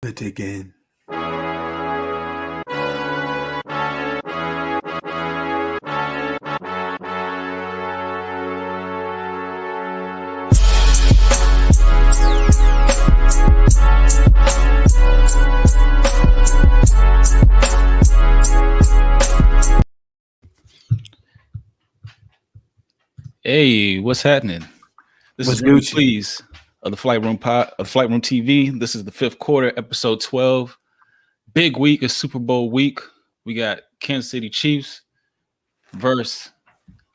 It again. Hey, what's happening? This What's is Remy Gucci? Please of the Flight Room Flight Room TV. This is the fifth quarter, episode 12. Big week, it's Super Bowl week. We got Kansas City Chiefs versus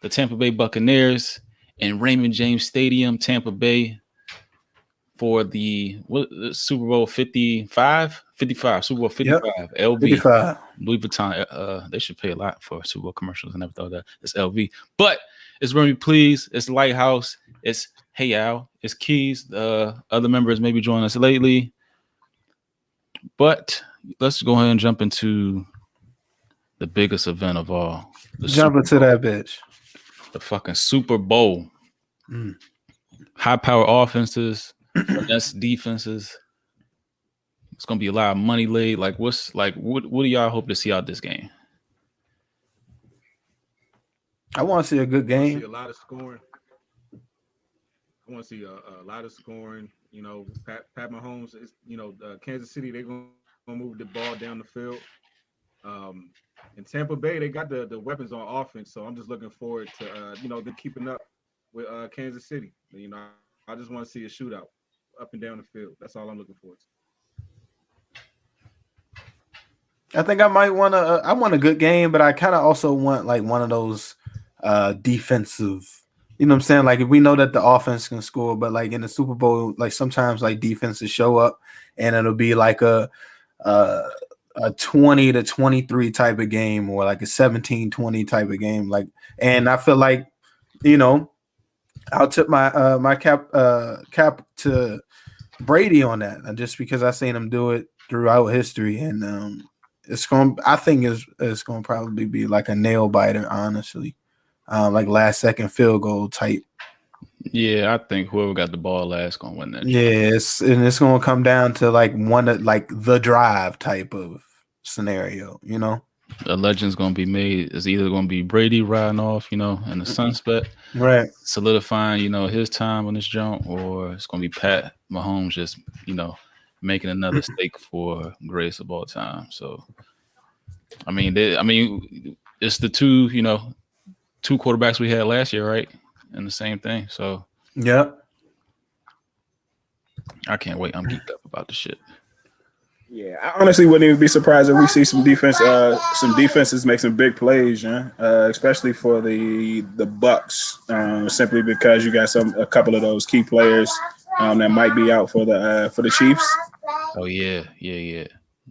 the Tampa Bay Buccaneers in Raymond James Stadium, Tampa Bay, for the Super Bowl 55? 55, Super Bowl 55, Yep. LV. 55. Louis Vuitton, they should pay a lot for Super Bowl commercials. I never thought that. It's LV. But it's Remy Please, it's Lighthouse, it's Hey Al, it's Keys. Other members maybe joining us lately. But let's go ahead and jump into the biggest event of all. Jump into that bitch. The fucking Super Bowl. High power offenses, finesse defenses. It's gonna be a lot of money laid. What do y'all hope to see out this game? I want to see a good game. See a lot of scoring. I want to see a lot of scoring. You know, Pat Mahomes is, Kansas City, they're going to move the ball down the field. In Tampa Bay, they got the weapons on offense. So I'm just looking forward to, them keeping up with Kansas City. I just want to see a shootout up and down the field. That's all I'm looking forward to. I think I might want I want a good game, but I kind of also want like one of those defensive, you know what I'm saying? Like if we know that the offense can score, but like in the Super Bowl, like sometimes like defenses show up and it'll be like a 20-23 type of game or like a 17-20 type of game. Like, and I feel like, I'll tip my cap to Brady on that, just because I've seen him do it throughout history, and I think it's going to probably be like a nail biter, honestly, like last second field goal type. Yeah, I think whoever got the ball last going to win that. Yeah, it's going to come down to like the drive type of scenario, A legend's going to be made. It's either going to be Brady riding off, in the sunset, right, solidifying, his time on this jump, or it's going to be Pat Mahomes just, making another stake for greatest of all time. So, I mean, it's the two quarterbacks we had last year, right? And the same thing. So, yeah, I can't wait. I'm geeked up about the shit. Yeah, I honestly wouldn't even be surprised if we see some defenses make some big plays, especially for the Bucks, simply because you got a couple of those key players that might be out for the Chiefs. Oh yeah.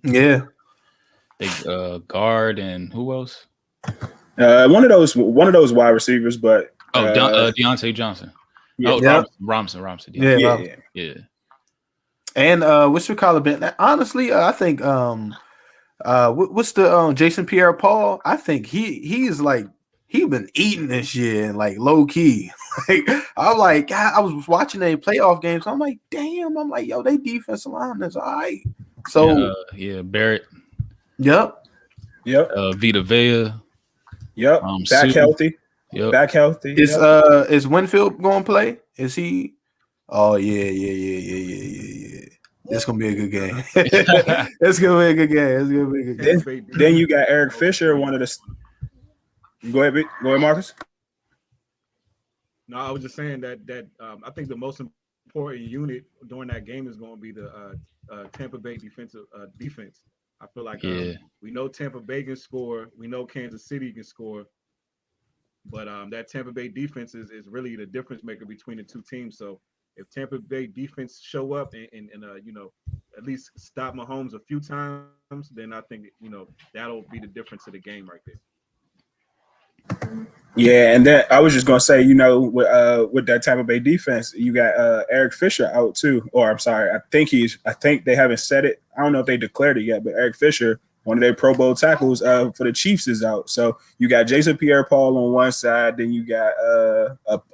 They guard and who else? One of those wide receivers, but Deontay Johnson. Yeah. Robinson. Yeah. And what's your call it? Honestly, I think what's the Jason Pierre-Paul? I think he's like he been eating this year and like low key. Like I'm like, God, I was watching their playoff games. I'm like, damn. I'm like, yo, they defensive line is all right. So Barrett. Yep. Vita Vea. Yep. Back healthy. Yep. Back healthy. Is Winfield going to play? Is he? Oh yeah. It's gonna be a good game. It's gonna be a good game. Then you got Eric Fisher, one of the. Go ahead, Marcus. No, I was just saying that I think the most important unit during that game is going to be the Tampa Bay defense. I feel like we know Tampa Bay can score. We know Kansas City can score. But that Tampa Bay defense is really the difference maker between the two teams. So if Tampa Bay defense show up and at least stop Mahomes a few times, then I think that'll be the difference of the game right there. Yeah, and then I was just gonna say, with that Tampa Bay defense, you got Eric Fisher out too. Or I'm sorry, I think they haven't said it. I don't know if they declared it yet, but Eric Fisher, one of their Pro Bowl tackles for the Chiefs, is out. So you got Jason Pierre-Paul on one side, then you got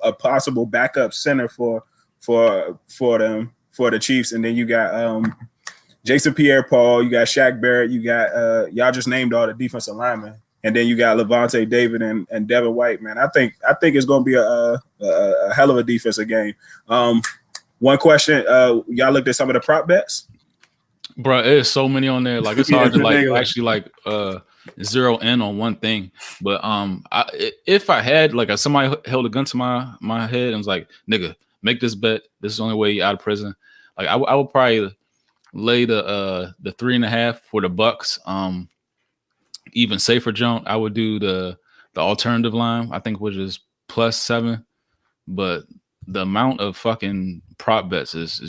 a possible backup center for the Chiefs, and then you got Jason Pierre-Paul, you got Shaq Barrett, you got y'all just named all the defensive linemen, and then you got Levante David and Devin White. Man, I think it's going to be a hell of a defensive game. One question, y'all looked at some of the prop bets? Bro, there's so many on there. Like it's hard to like actually like zero in on one thing. But if I had like somebody held a gun to my head and was like, nigga, make this bet. This is the only way you're out of prison. Like I would probably lay the 3.5 for the Bucks. Even safer jump, I would do the alternative line, I think, which is +7. But the amount of fucking prop bets is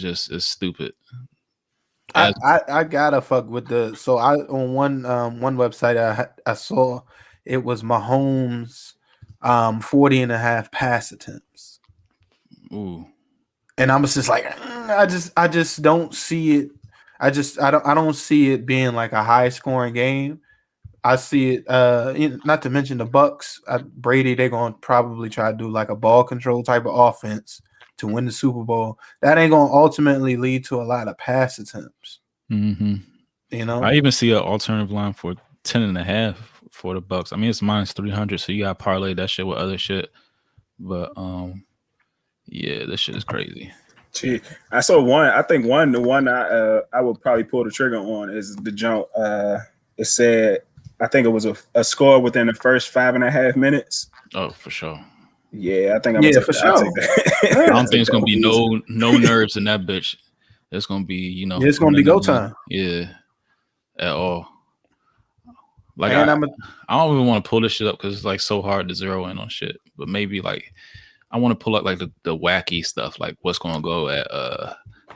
stupid. I gotta fuck with on one website I saw it was Mahomes 40.5 pass attempts. Ooh. And I was just like, I just don't see it. I don't see it being like a high scoring game. I see it. Not to mention the Bucks, Brady. They're gonna probably try to do like a ball control type of offense to win the Super Bowl. That ain't gonna ultimately lead to a lot of pass attempts. Mm-hmm. You know, I even see an alternative line for 10.5 for the Bucks. I mean, it's -300, so you got to parlay that shit with other shit. But yeah, this shit is crazy. Gee, I saw one. I think the one I would probably pull the trigger on is the jump. It said, I think it was a score within the first 5.5 minutes. Oh, for sure. Yeah, I think I'm gonna take that. I'll take that. I don't think it's gonna be no nerves in that bitch. It's gonna be, it's gonna be go time. Yeah, at all. Like and I don't even want to pull this shit up because it's like so hard to zero in on shit. But maybe like I want to pull up like the wacky stuff, like what's gonna go at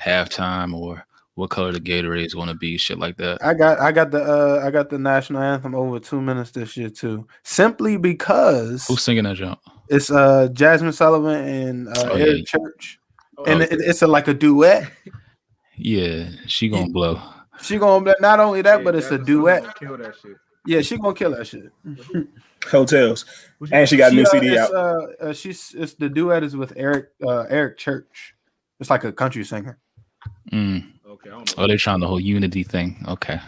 halftime or what color the Gatorade is gonna be, shit like that. I got the national anthem over 2 minutes this year too, simply because who's singing that jump? It's Jasmine Sullivan and Eric Church, and it's like a duet. Yeah, she gonna blow. She gonna not only that, but it's a duet. Kill that shit. Yeah, she gonna kill that shit. Hotels, and she got a new CD out. It's the duet is with Eric Church. It's like a country singer. Okay. Oh, they're trying the whole unity thing. Okay.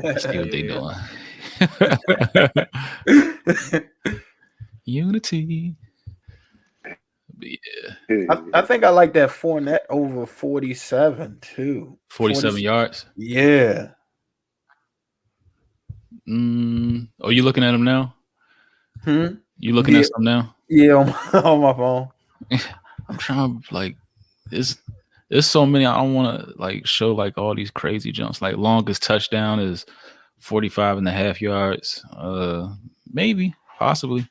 Let's see what they doing. Unity. Yeah. I think I like that Fournette over 47 too. 47 yards? Yeah. Are you looking at him now? You looking at some now? Yeah, on my phone. I'm trying to like there's so many. I don't want to like show like all these crazy jumps. Like longest touchdown is 45.5 yards. Maybe, possibly.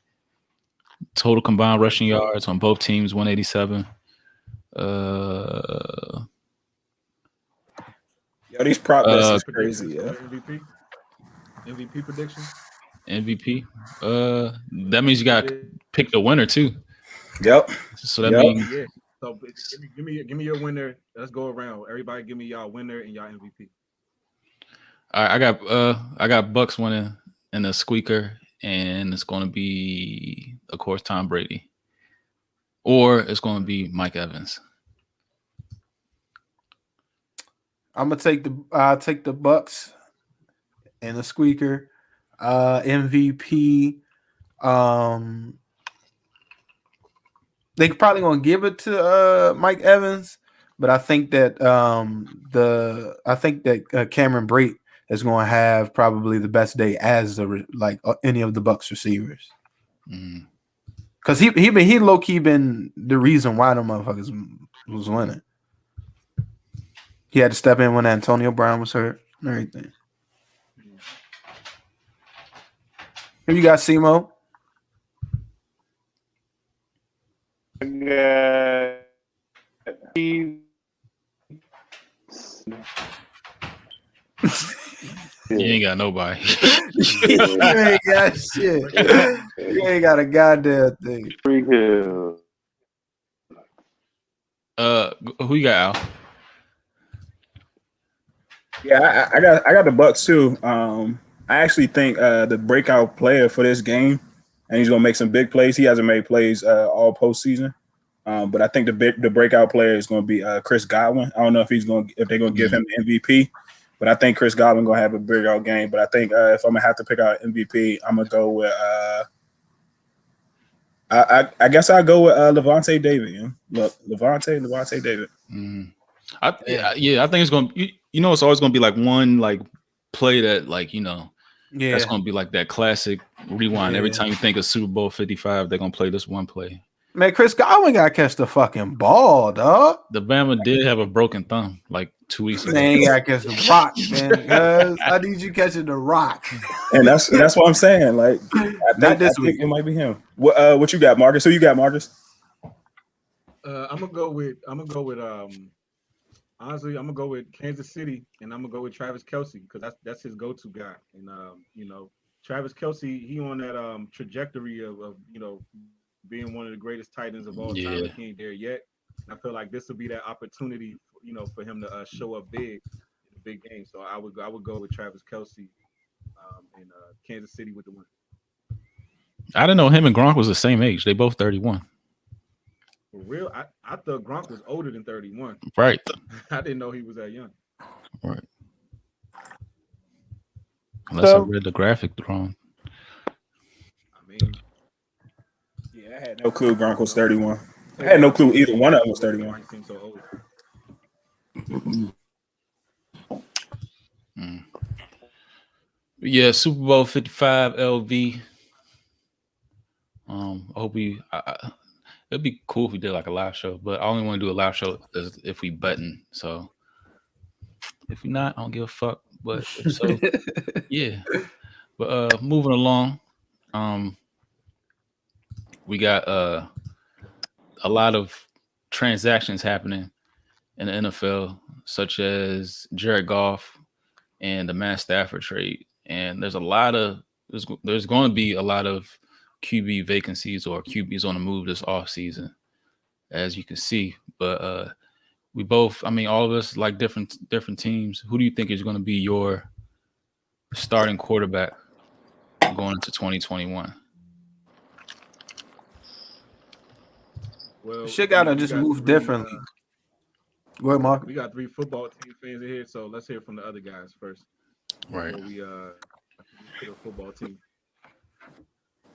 Total combined rushing yards on both teams 187. Yo, these prop bets is crazy. Yeah. MVP prediction. MVP. That means you got to pick the winner too. Yep. So that means yeah. So give me your winner. Let's go around. Everybody, give me y'all winner and y'all MVP. All right, I got Bucks winning and a squeaker, and it's going to be, of course, Tom Brady, or it's going to be Mike Evans. I'm gonna take the Bucks and the squeaker. MVP. They probably gonna give it to Mike Evans, but I think that Cameron Brate is gonna have probably the best day as any of the Bucks receivers. Because he low key been the reason why the motherfuckers was winning. He had to step in when Antonio Brown was hurt and everything. Who you got, Simo? You ain't got nobody. You ain't got shit. You ain't got a goddamn thing. Who you got, Al? Yeah, I got the Bucks too. I actually think the breakout player for this game, and he's gonna make some big plays. He hasn't made plays all postseason, but I think the breakout player is gonna be Chris Godwin. I don't know if they're gonna give him the MVP, But I think Chris Godwin gonna have a big out game. But I think if I'm gonna have to pick out MVP, I'm gonna go with. I guess I'll go with Levante David. You know? Look, Levante David. I think it's gonna. It's always gonna be like one like play that like that's gonna be like that classic rewind. Every time you think of Super Bowl 55, they're gonna play this one play. Man, Chris Godwin got to catch the fucking ball, dog. The Bama did have a broken thumb like 2 weeks ago. Man, you got to catch the rock, man. I need you catching the rock. And that's what I'm saying. Like, I think it might be him. What you got, Marcus? Who you got, Marcus? I'm gonna go with honestly, I'm gonna go with Kansas City, and I'm gonna go with Travis Kelce because that's his go-to guy. And Travis Kelce, he on that trajectory of being one of the greatest tight ends of all time. He ain't there yet. And I feel like this will be that opportunity, for him to show up big in a big game. So I would go with Travis Kelce and Kansas City with the win. I didn't know him and Gronk was the same age. They both 31. For real, I thought Gronk was older than 31. Right. I didn't know he was that young. Right. Unless I read the graphic wrong. I mean, yeah, I had no clue Gronk was 31. I had no clue either one of them was 31. He seems so old. Yeah, Super Bowl 55 LV. I hope it'd be cool if we did like a live show, but I only want to do a live show if we button. So if we not, I don't give a fuck. But if so, yeah. But moving along, we got a lot of transactions happening in the NFL, such as Jared Goff and the Matt Stafford trade. And there's going to be a lot of QB vacancies or QBs on the move this offseason, as you can see. But we both, all of us like different teams. Who do you think is going to be your starting quarterback going into 2021? Well, shit gotta just move differently. Go ahead, Mark. We got 3 football team fans in here, so let's hear from the other guys first. Right. We to the football team.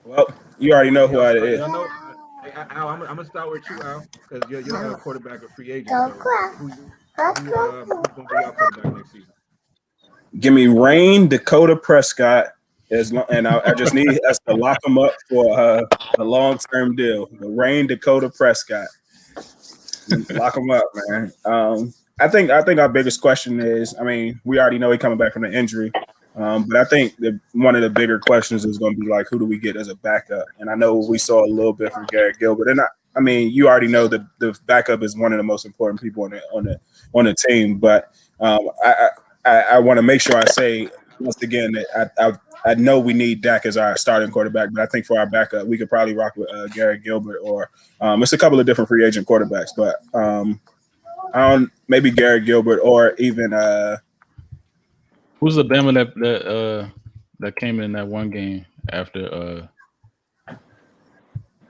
Well, you already know who it is. Hey, Al, I'm gonna start with you, Al, because you're a quarterback of free agent. So who's gonna be our quarterback next season? Give me Rain Dakota Prescott, and I just need us to lock him up for a long-term deal. The Rain Dakota Prescott, lock him up, man. I think our biggest question is, we already know he's coming back from the injury. But I think one of the bigger questions is going to be like, who do we get as a backup? And I know we saw a little bit from Garrett Gilbert, and you already know that the backup is one of the most important people on the team. But I want to make sure I say once again that I know we need Dak as our starting quarterback, but I think for our backup we could probably rock with Garrett Gilbert or it's a couple of different free agent quarterbacks, but maybe Garrett Gilbert or even. Who's the Bama that came in that one game after?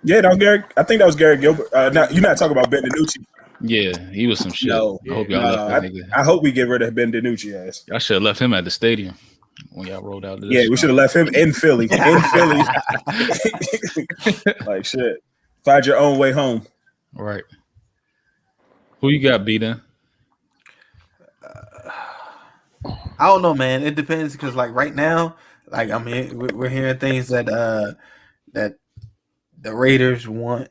Yeah, that was Garrett. I think that was Garrett Gilbert. You're not talking about Ben DiNucci. Yeah, he was some shit. No, I hope y'all left that nigga. I hope we get rid of Ben DiNucci ass. Y'all should have left him at the stadium when y'all rolled out. Yeah, we should have left him in Philly. Like shit. Find your own way home. Right. Who you got, B-Then? I don't know, man. It depends because, like, right now, like, we're hearing things that that the Raiders want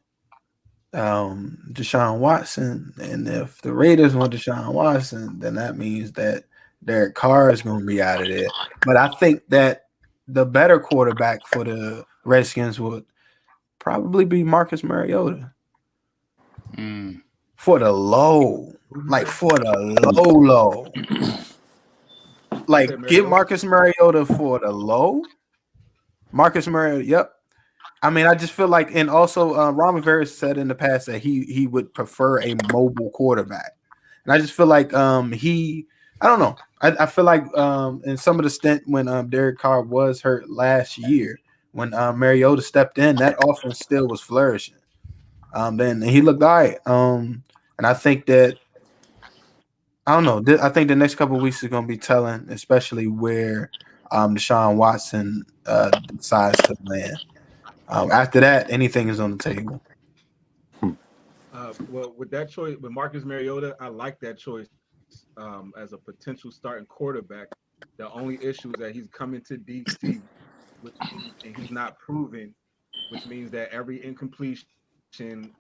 Deshaun Watson, and if the Raiders want Deshaun Watson, then that means that Derek Carr is going to be out of there. But I think that the better quarterback for the Redskins would probably be Marcus Mariota. For the low, low. Like, get Marcus Mariota for the low. Marcus Mariota, yep. I just feel like, and also Ron Rivera said in the past that he would prefer a mobile quarterback. And I just feel like I don't know. I feel like in some of the stint when Derek Carr was hurt last year, when Mariota stepped in, that offense still was flourishing. Then he looked all right. And I think that I don't know. I think the next couple of weeks is going to be telling, especially where Deshaun Watson decides to land. After that, anything is on the table. Well, with that choice, with Marcus Mariota, I like that choice as a potential starting quarterback. The only issue is that he's coming to DC, which means, and he's not proven, which means that every incompletion,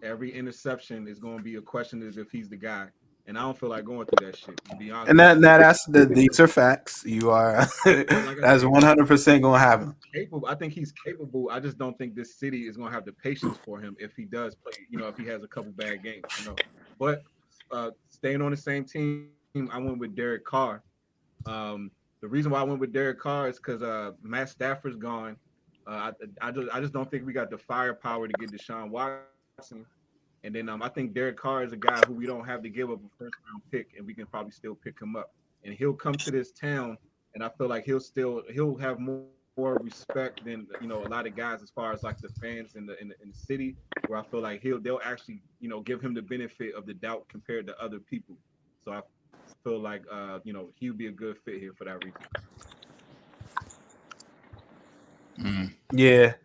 every interception is going to be a question as if he's the guy. And I don't feel like going through that shit. To be honest, And these are facts. You are like that's 100% going to happen. Capable. I think he's capable. I just don't think this city is going to have the patience for him if he does play. If he has a couple bad games. But staying on the same team, I went with Derek Carr. The reason why I went with Derek Carr is because Matt Stafford's gone. I just don't think we got the firepower to get Deshaun Watson. And then I think Derek Carr is a guy who we don't have to give up a first round pick, and we can probably still pick him up. And he'll come to this town, and I feel like he'll have more respect than a lot of guys as far as like the fans in the city, where I feel like they'll actually give him the benefit of the doubt compared to other people. So I feel like he would be a good fit here for that reason. Yeah.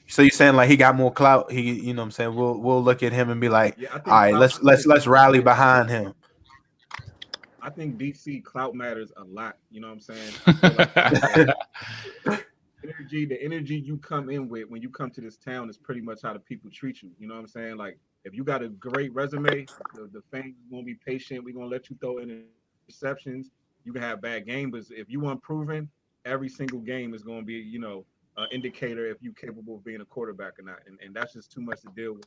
So you're saying like he got more clout? He, what I'm saying, we'll look at him and be like, all right, let's rally behind him. I think DC clout matters a lot. You know what I'm saying? The energy you come in with when you come to this town is pretty much how the people treat you. You know what I'm saying? Like if you got a great resume, the fans gonna be patient. We're gonna let you throw in interceptions. You can have bad games, but if you unproven, every single game is gonna be indicator if you're capable of being a quarterback or not, and that's just too much to deal with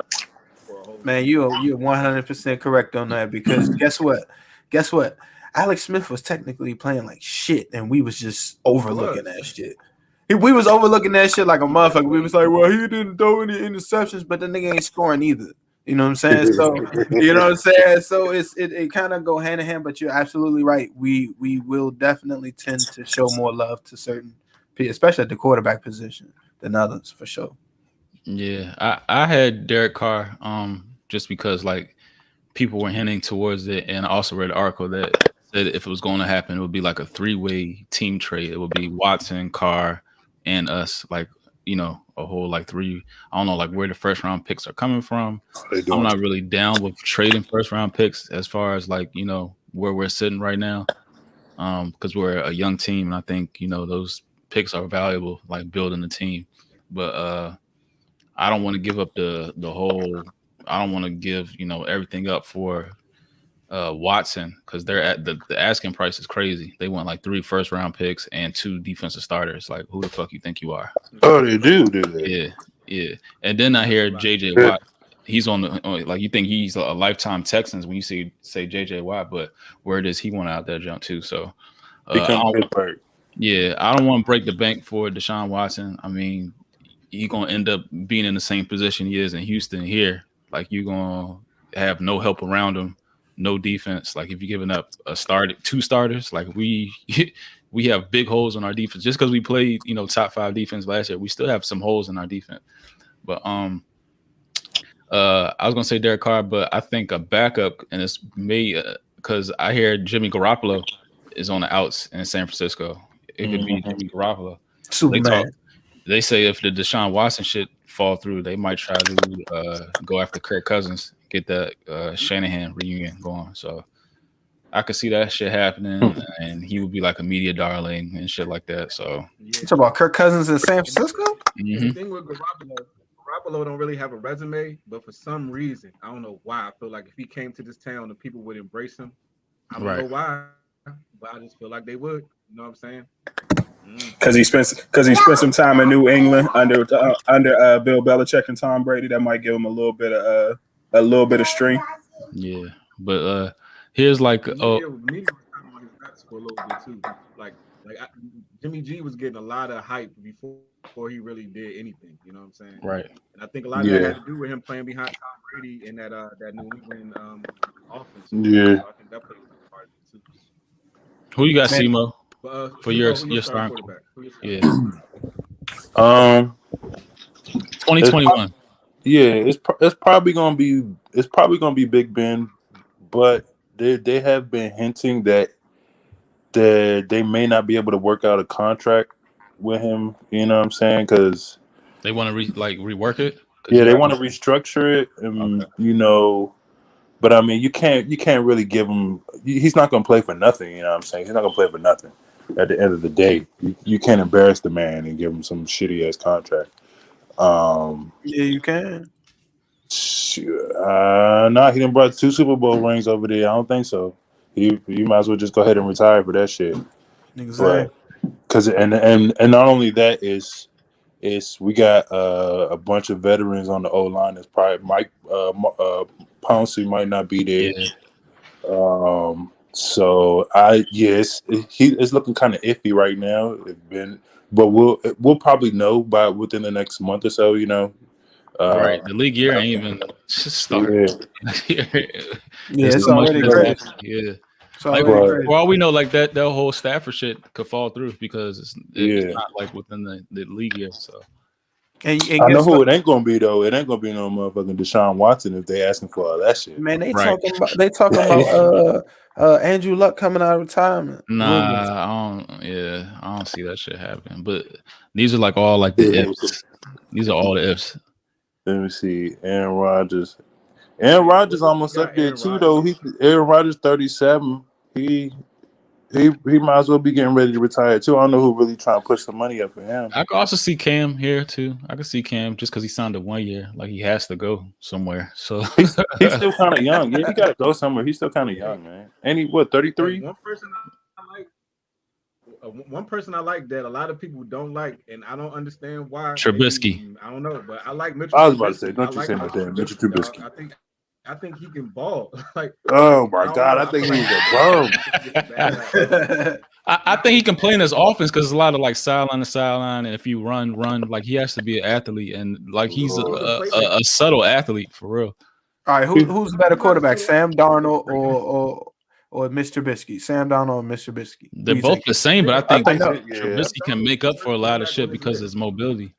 for a whole. Man, you're 100% correct on that because guess what? Alex Smith was technically playing like shit, and we was just overlooking that shit. We was overlooking that shit like a motherfucker. We was like, well, he didn't throw any interceptions, but the nigga ain't scoring either. You know what I'm saying? So you know what I'm saying? So it kind of go hand in hand, but you're absolutely right. We will definitely tend to show more love to certain, especially at the quarterback position, than others for sure. Yeah, I had Derek Carr just because like people were hinting towards it, and I also read an article that said if it was going to happen, it would be like a 3-way team trade. It would be Watson, Carr, and us, like a whole like 3. I don't know like where the first round picks are coming from. I'm not really down with trading first round picks as far as like where we're sitting right now, because we're a young team, and I think those picks are valuable, like building the team. But I don't want to give up the whole. I don't want to give everything up for Watson because they're at the asking price is crazy. They want like 3 first round picks and 2 defensive starters. Like who the fuck you think you are? Oh, they do that. Yeah. And then I hear JJ Watt. He's on like you think he's a lifetime Texans when you say JJ Watt, but where does he want out there jump to? So I don't want to break the bank for Deshaun Watson. I mean, he's gonna end up being in the same position he is in Houston here. Like you're gonna have no help around him. No defense. Like if you're giving up 2 starters, like we have big holes in our defense. Just because we played, top 5 defense last year, we still have some holes in our defense. But I was gonna say Derek Carr, but I think a backup, and it's me because I hear Jimmy Garoppolo is on the outs in San Francisco. It could be Jimmy Garoppolo. They say if the Deshaun Watson shit fall through, they might try to go after Kirk Cousins. Get that Shanahan reunion going. So I could see that shit happening, and he would be like a media darling and shit like that. So you talk about Kirk Cousins in San Francisco? The thing with Garoppolo don't really have a resume, but for some reason, I don't know why, I feel like if he came to this town, the people would embrace him. I don't know why, but I just feel like they would. You know what I'm saying? Because he spent some time in New England under Bill Belichick and Tom Brady. That might give him a little bit of strength. Yeah, but here's like me was kind of on his nuts for a little bit too. Like Jimmy G was getting a lot of hype before he really did anything. You know what I'm saying? Right. And I think a lot of that had to do with him playing behind Tom Brady in that New England offense. Yeah. So I think that played a part of it too. Who you got, Simo? For your starting quarterback. Yeah. 2021. It's probably gonna be Big Ben, but they have been hinting that they may not be able to work out a contract with him. You know what I'm saying? Because they want to rework it. Yeah, they want to restructure it, and But I mean, you can't really give him. He's not going to play for nothing. You know what I'm saying? He's not going to play for nothing. At the end of the day, you can't embarrass the man and give him some shitty ass contract. Yeah, you can. Nah, he done brought 2 Super Bowl rings over there. I don't think so. You might as well just go ahead and retire for that shit. Exactly. Because and not only that is we got a bunch of veterans on the O line. That's probably Mike Pouncey might not be there. Yeah. So it's looking kind of iffy right now. But we'll probably know within the next month or so. Right, the league year ain't even started. Yeah, There's it's so much already that's crazy. happening. Yeah, It's already crazy. for all we know, like that whole Stafford shit could fall through because it's not like within the league year. So, and I know who it ain't gonna be though. It ain't gonna be no motherfucking Deshaun Watson if they asking for all that shit. Man, they talking about Andrew Luck coming out of retirement. Rumors. I don't see that shit happening. But these are all the ifs. These are all the ifs. Let me see. Aaron Rodgers. Aaron Rodgers almost up there too, though. Aaron Rodgers 37. He might as well be getting ready to retire too. I don't know who really trying to push some money up for him. I could also see Cam here too. I could see Cam just because he signed a 1 year, like he has to go somewhere. So he's still kind of young. Yeah, he got to go somewhere. He's still kind of young, man. And he 33? One person I like that a lot of people don't like, and I don't understand why. Trubisky. I don't know, but I like Mitchell. I was about to Trubisky. say, don't you say no damn Mitchell Trubisky. I think he can ball. Oh my God, I think he's a bum. I think he can play in his offense because it's a lot of sideline to sideline, and if you run, he has to be an athlete, and he's a subtle athlete for real. All right, who's the better quarterback, Sam Darnold or Mr. Trubisky? Sam Darnold or Mr. Trubisky? They're both the same, but I think Trubisky can make up for a lot of shit because of his mobility.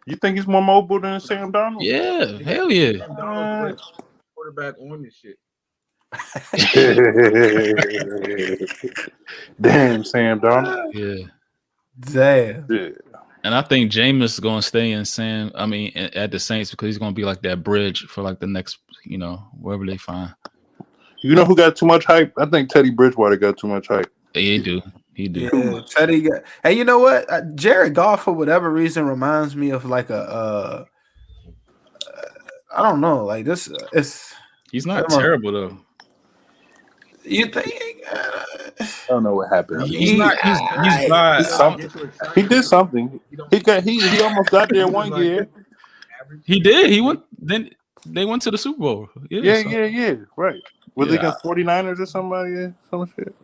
You think he's more mobile than Sam Darnold? Yeah, hell yeah. Quarterback on this shit. Damn, Sam Darnold. Yeah. Damn. Yeah. And I think Jameis is going to stay in at the Saints because he's going to be like that bridge for the next, wherever they find. You know who got too much hype? I think Teddy Bridgewater got too much hype. Yeah, he do. Yeah, Teddy got. Hey, you know what? Jared Goff, for whatever reason, reminds me of I don't know, this. He's not terrible though. You think? I don't know what happened. He's not. He did something. He almost got there 1 year. He did. He went. Then they went to the Super Bowl. Yeah. Right. Was it against 49ers or somebody? Some shit.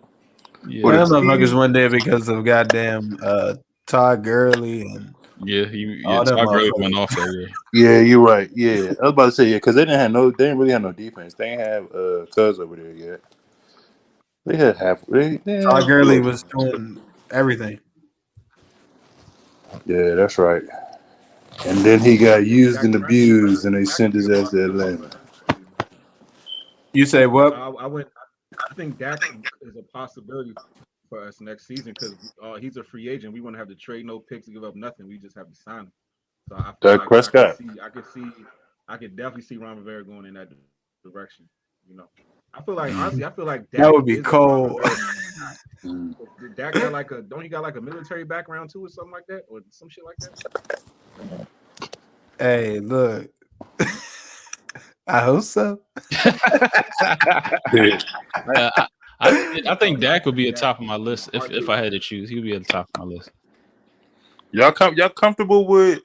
Yeah. Well, them motherfuckers went there because of goddamn Todd Gurley and Todd Gurley went off that year. Yeah, you're right. Yeah, I was about to say because they didn't really have no defense. They didn't have Cuz over there yet. They had Todd Gurley was doing everything. Yeah, that's right. And then he got used and abused, and they sent his ass to Atlanta. You say what? I think Dak is a possibility for us next season because he's a free agent. We won't have to trade no picks to give up nothing. We just have to sign him. So I feel Dak Prescott. I could definitely see Ron Rivera going in that direction. I feel like honestly, Dak that would be cold. Dak got don't he got a military background too or something like that or some shit like that? Hey, look. I hope so. I think Dak would be at the top of my list if I had to choose. He would be at the top of my list. Y'all comfortable with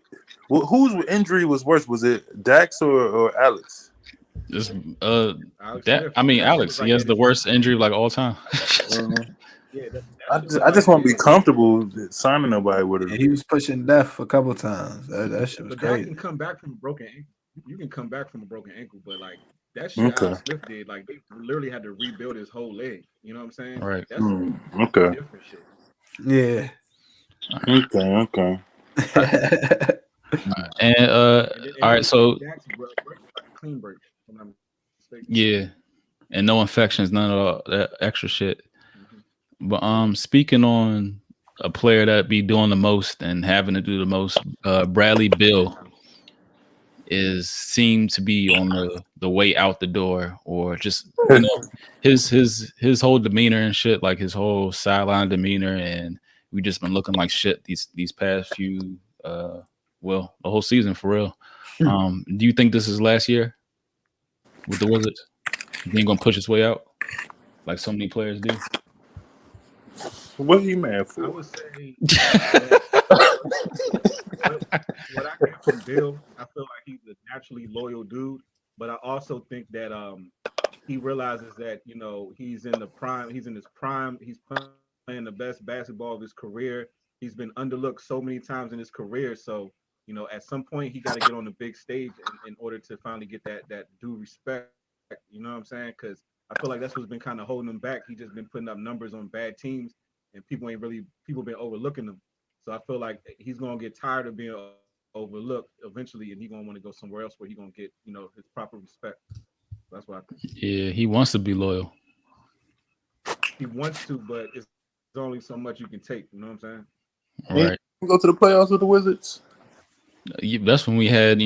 whose injury was worse? Was it Dax or Alex? Alex. He has the worst injury of all time. I just want to be comfortable signing nobody with it. Yeah, he was pushing death a couple times. That shit was crazy. You can come back from a broken ankle. You can come back from a broken ankle, but that shit Alex Smith did, they literally had to rebuild his whole leg. You know what I'm saying? Right. That's different shit. Yeah. Okay. And all right, so clean break. yeah, and no infections, none of all that extra shit. But speaking on a player that be doing the most and having to do the most, Bradley Beal seemed to be on the way out the door, or just his whole demeanor and shit, like his whole sideline demeanor, and we just been looking like shit these past few the whole season for real. Do you think this is last year with the Wizards? He ain't gonna push his way out like so many players do. What are you mad for? I would say what I get from Bill, I feel like he's a naturally loyal dude, but I also think that he realizes that he's in his prime, he's playing the best basketball of his career. He's been underlooked so many times in his career, so at some point he got to get on the big stage in order to finally get that due respect. You know what I'm saying? Because I feel like that's what's been kind of holding him back. He just been putting up numbers on bad teams, and people been overlooking him. So I feel like he's gonna get tired of being overlooked eventually, and he's gonna want to go somewhere else where he's gonna get his proper respect. That's what I think. Yeah, he wants to be loyal. He wants to, but it's only so much you can take. You know what I'm saying? Right. Go to the playoffs with the Wizards. That's when we had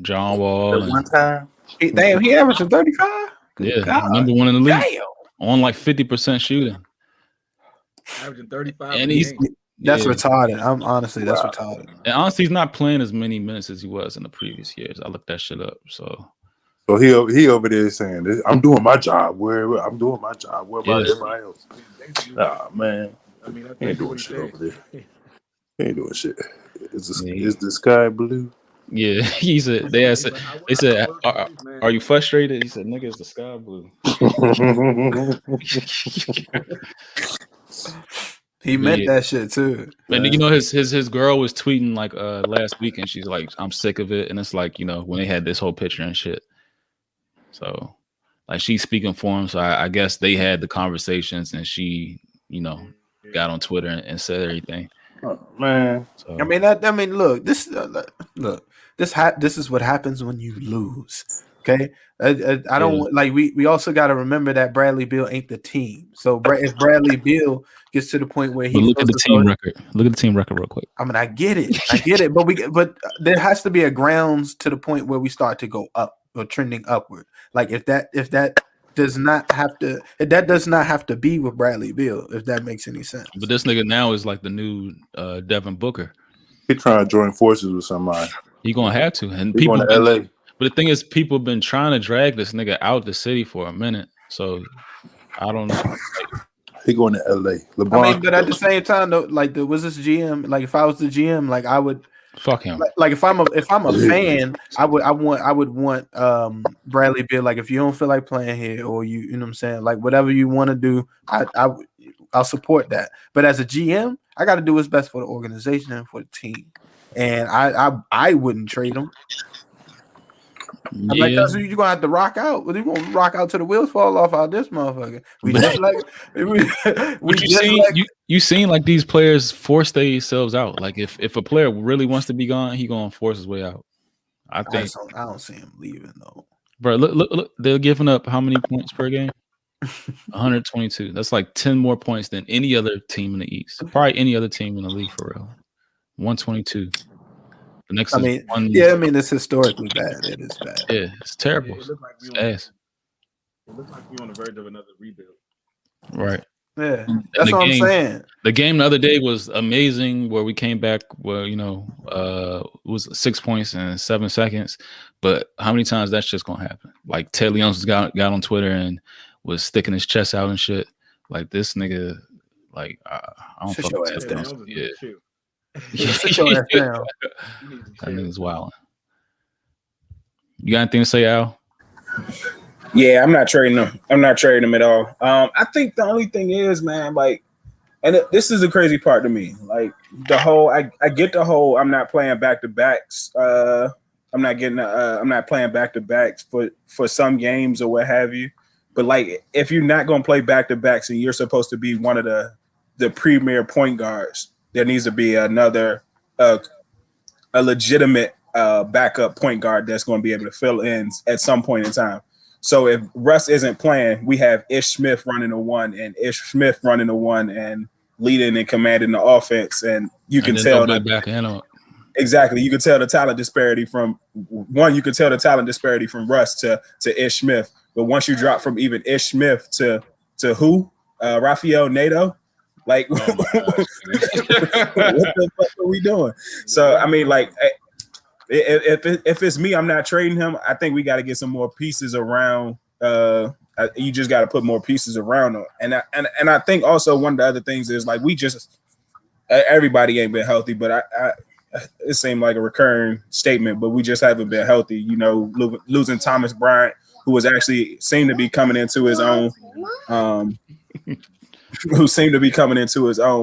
John Wall. One time. Damn, he averaging 35. Yeah, God. number one in the league. Damn. On like 50% shooting. Averaging 35. And he's that's retarded. I'm honestly, that's retarded. And honestly, he's not playing as many minutes as he was in the previous years. I looked that shit up. So he over there saying, "I'm doing my job. Where I'm doing my job. Where about everybody else?" Nah, man. I mean, he ain't doing shit over there. He ain't doing shit. Is the sky blue? Yeah, he said. They said, "Are you frustrated?" He said, "Nigga, it's the sky blue." He meant that shit too. And his girl was tweeting like last week, and she's like, "I'm sick of it." And it's like when they had this whole picture and shit. So, like, she's speaking for him. So I guess they had the conversations, and she, got on Twitter and said everything. Oh, man. So, look, this is what happens when you lose. Okay, I don't like. We also got to remember that Bradley Beal ain't the team. So if Bradley Beal gets to the point where he look at the team record. Look at the team record real quick. I mean, I get it, but there has to be a grounds to the point where we start to go up or trending upward. Like if that does not have to be with Bradley Beal, if that makes any sense. But this nigga now is like the new Devin Booker. He trying to join forces with somebody. He gonna have to, and people going to LA. But the thing is, people have been trying to drag this nigga out the city for a minute. So I don't know. He going to LA. LeBron. I mean, but at the same time, though, like was this GM? Like if I was the GM, like I would fuck him. Like if I'm a fan, I would want Bradley Beal. Like if you don't feel like playing here, or you know what I'm saying, like whatever you want to do, I'll support that. But as a GM, I got to do what's best for the organization and for the team, and I wouldn't trade him. I'm like, that's you're gonna have to rock out. You're gonna rock out till the wheels fall off out this motherfucker. You seen like these players force themselves out. Like if a player really wants to be gone, he gonna force his way out. I don't see him leaving though. Bro, look, they're giving up how many points per game? 122. That's like 10 more points than any other team in the East. Probably any other team in the league for real. 122. The next it's historically bad. It is bad. Yeah, it's terrible. It looks like it's ass. It looks like we're on the verge of another rebuild. Right. Yeah, that's what I'm saying. The game the other day was amazing, where we came back where it was 6 points in 7 seconds. But how many times that's just gonna happen? Like Ted Leonsis got on Twitter and was sticking his chest out and shit. Like this nigga, like I don't fucking ass down. Yeah. Sit your ass down. That nigga's wild. You got anything to say, Al? Yeah, I'm not trading them. I'm not trading them at all. I think the only thing is, man, like, and this is the crazy part to me. Like the whole, I get the whole. I'm not playing back to backs. I'm not playing back to backs for some games or what have you. But like, if you're not going to play back to backs and you're supposed to be one of the premier point guards, there needs to be another a legitimate backup point guard that's going to be able to fill in at some point in time. So if Russ isn't playing, we have Ish Smith running the one and leading and commanding the offense. And you can tell that back end. Exactly. You can tell the talent disparity from Russ to Ish Smith. But once you drop from even Ish Smith to who? Rafael Nato? Like, what the fuck are we doing? So, I mean, like, if it's me, I'm not trading him. I think we got to get some more pieces around. You just got to put more pieces around him. And I think also one of the other things is, like, everybody ain't been healthy, but it seemed like a recurring statement, but we just haven't been healthy. You know, losing Thomas Bryant, who was actually seemed to be coming into his own.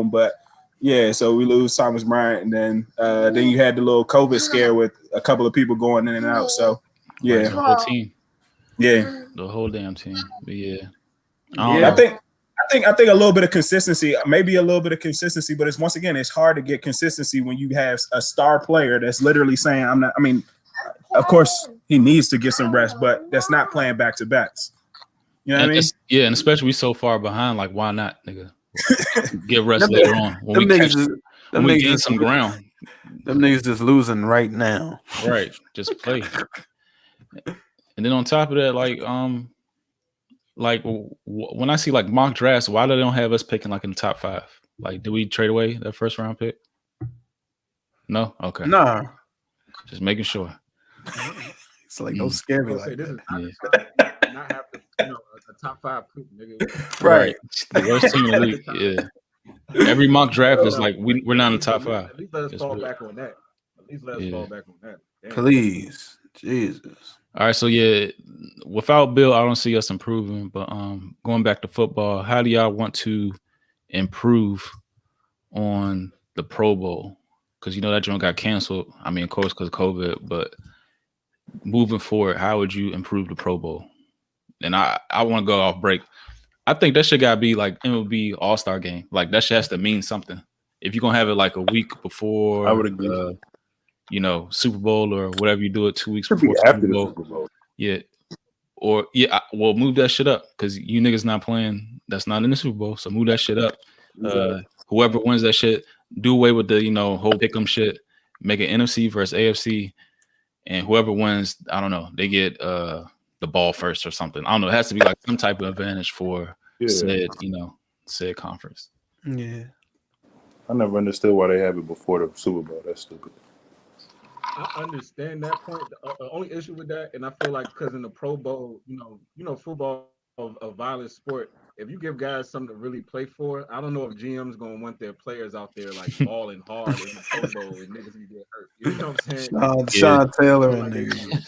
But yeah, so we lose Thomas Bryant, and then you had the little COVID scare with a couple of people going in and out. So yeah, the whole team, the whole damn team. But yeah, I think a little bit of consistency, maybe a little bit of consistency, but it's once again, it's hard to get consistency when you have a star player that's literally saying, "I'm not." I mean, of course he needs to get some rest, but that's not playing back to backs. You know what I mean? Yeah, and especially we so far behind. Like, why not, nigga? Get rest later on when we gain some ground. Them niggas just losing right now. Right, just play. And then on top of that, like when I see like mock drafts, why do they don't have us picking like in the top 5? Like, did we trade away that first round pick? No, okay, Nah, just making sure. It's like don't scare me like this that. is not have to, a top 5 pick, nigga. Right. The worst team in the league. Yeah. Every mock draft is like we're not in the top 5. At least let us fall back on that. Damn. Please, Jesus. All right, so yeah, without Bill, I don't see us improving. But going back to football, how do y'all want to improve on the Pro Bowl? Because that joint got canceled. I mean, of course, because of COVID. But moving forward, how would you improve the Pro Bowl? And I want to go off break. I think that shit gotta be like MLB All-Star game. Like that shit has to mean something. If you're gonna have it like a week before, I would agree. Super Bowl or whatever you do it 2 weeks Should before be after the Super Bowl. Yeah. Or well, move that shit up because you niggas not playing. That's not in the Super Bowl, so move that shit up. Whoever wins that shit, do away with the whole pick'em shit. Make it NFC versus AFC, and whoever wins, I don't know, they get the ball first or something. I don't know. It has to be like some type of advantage for said conference. Yeah. I never understood why they have it before the Super Bowl. That's stupid. I understand that point. The only issue with that, and I feel like because in the Pro Bowl, football a violent sport. If you give guys something to really play for, I don't know if GM's gonna want their players out there like balling hard in the Pro Bowl and niggas can get hurt. You know what I'm saying? Sean Taylor and niggas.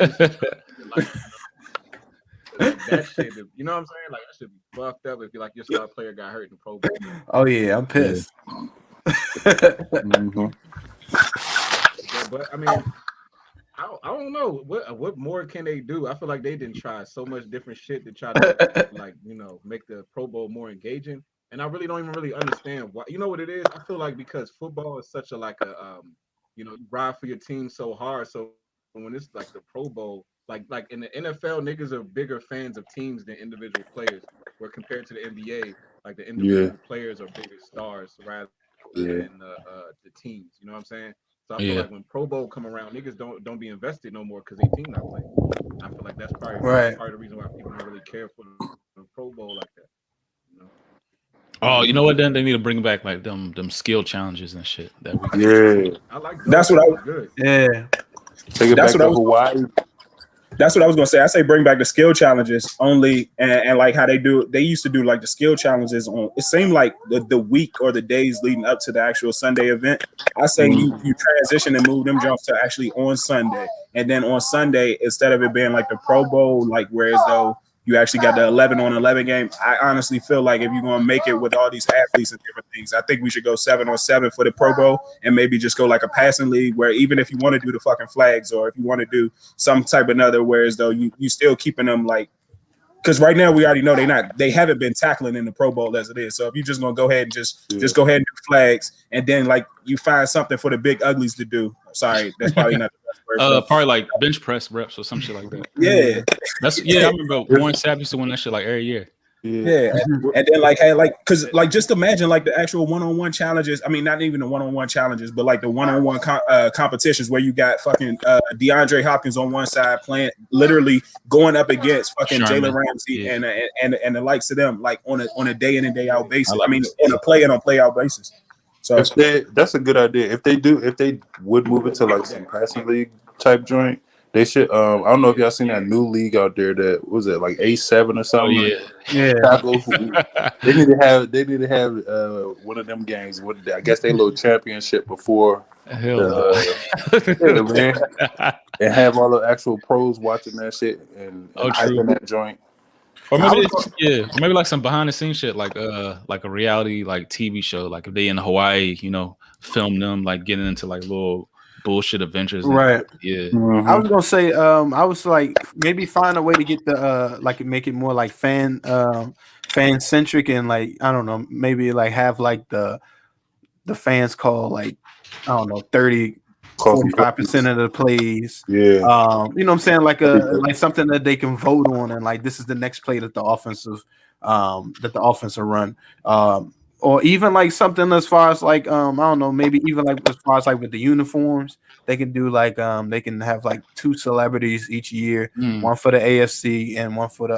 That shit, you know what I'm saying? Like that should be fucked up if your star player got hurt in the Pro Bowl. Oh yeah, I'm pissed. Mm-hmm. Yeah, but I mean, I don't know what more can they do. I feel like they didn't try so much different shit to try to make the Pro Bowl more engaging. And I really don't even really understand why. You know what it is? I feel like because football is such a you ride for your team so hard. So when it's like the Pro Bowl, like in the NFL, niggas are bigger fans of teams than individual players. Where compared to the NBA, like the individual players are bigger stars rather than the teams. You know what I'm saying? So I feel like when Pro Bowl come around, niggas don't be invested no more because they team not playing. I feel like that's probably part of the reason why people don't really care for the Pro Bowl like that. Oh, you know what? Then they need to bring back like them skill challenges and shit. I like those. That's what I was good. Yeah. Take it back to Hawaii. That's what I was gonna say. I say bring back the skill challenges only, and like how they used to do like the skill challenges on. It seemed like the week or the days leading up to the actual Sunday event. I say you transition and move them jumps to actually on Sunday, and then on Sunday instead of it being like the Pro Bowl, like whereas though you actually got the 11-on-11 game. I honestly feel like if you're going to make it with all these athletes and different things, I think we should go 7-on-7 for the Pro Bowl and maybe just go like a passing league where even if you want to do the fucking flags or if you want to do some type of another, whereas though you still keeping them like, because right now we already know they haven't been tackling in the Pro Bowl as it is. So if you're just going to go ahead and just go ahead and do flags and then like you find something for the big uglies to do. Sorry, that's probably not the Probably like bench press reps or some shit like that. Yeah, I remember Warren Sapp used to win that shit like every year. Yeah, and then like, hey, like, cause like, just imagine like the actual one-on-one challenges. I mean, not even the one-on-one challenges, but like the one-on-one competitions where you got fucking DeAndre Hopkins on one side playing, literally going up against fucking Jalen Ramsey and the likes of them, like on a day in and day out basis. I mean, on a play in and play out basis. So that's a good idea. If they would move it to like some passing league type joint. They should. I don't know if y'all seen that new league out there. That was it like A7 or something. They need to have one of them games. I guess they little championship before. Hell man. And have all the actual pros watching that shit and hyping that joint. Or maybe like some behind the scenes shit, like a reality like TV show. Like if they in Hawaii, film them like getting into like little bullshit adventures. Right. Yeah. I was gonna say, I was like maybe find a way to get the like make it more like fan centric and like I don't know, maybe like have like the fans call like I don't know 45% of the plays. Yeah. You know what I'm saying? Like like something that they can vote on and like this is the next play that the offensive will run. Or even like something as far as like I don't know, maybe even like as far as like with the uniforms, they can do like they can have like 2 celebrities each year, one for the AFC and one for the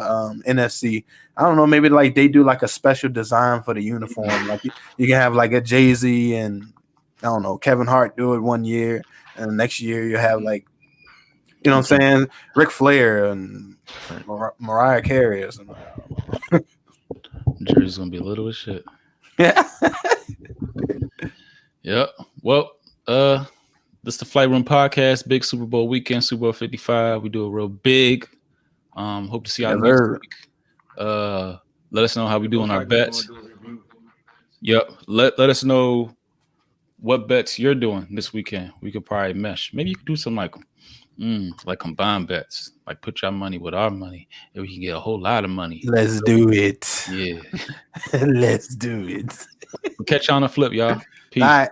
NFC. I don't know, maybe like they do like a special design for the uniform. Like you can have like a Jay-Z and I don't know, Kevin Hart do it one year, and the next year you have like, you know what I'm saying, Ric Flair and Mariah Carey or something. Jersey's gonna be little as shit. Yeah. Yep. Well, this is the Flight Room Podcast, big Super Bowl weekend, Super Bowl 55. We do it real big. Hope to see y'all next week. Let us know how we do on our bets. Yep. Let us know what bets you're doing this weekend. We could probably mesh. Maybe you could do something like combined bets. Like put your money with our money, and we can get a whole lot of money. Let's do it. Yeah. Let's do it. We'll catch you on the flip, y'all. Peace. All right.